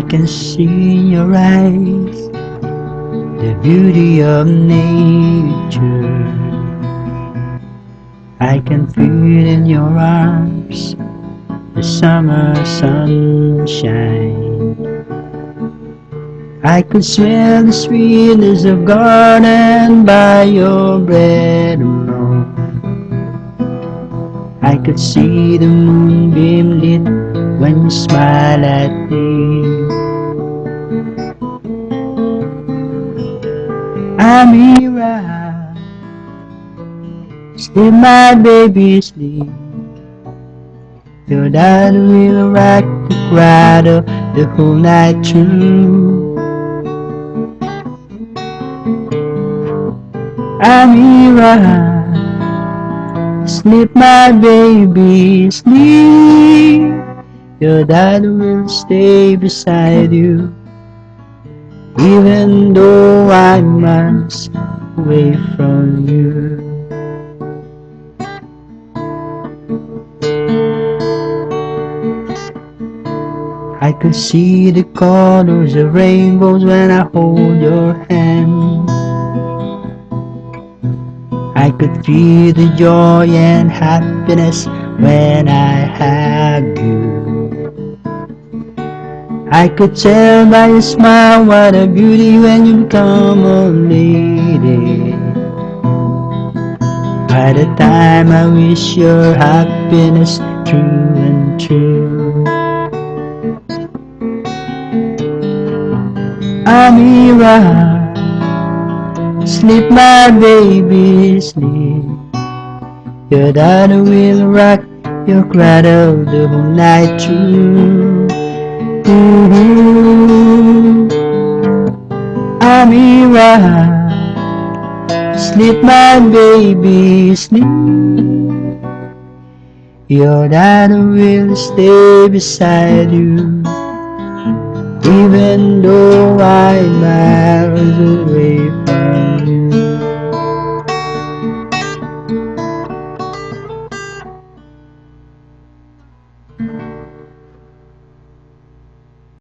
can see in your eyes the beauty of nature. I can feel in your arms the summer sunshine. I could smell the sweetness of garden by your bread alone. I could see the moonbeam lit when you smile at me. Amira, sleep my baby sleep. Your dad will rock the cradle the whole night through. Amira, sleep my baby sleep. Your dad will stay beside you, even though I'm miles away from you. I could see the colors of rainbows when I hold your hand. I could feel the joy and happiness when I hug you. I could tell by your smile what a beauty when you become a lady. By the time I wish your happiness true and true. Amira, sleep my baby sleep. Your daughter will rock your cradle the whole night through. Amira, sleep my baby sleep. Your daughter will stay beside you, even though I'm miles away from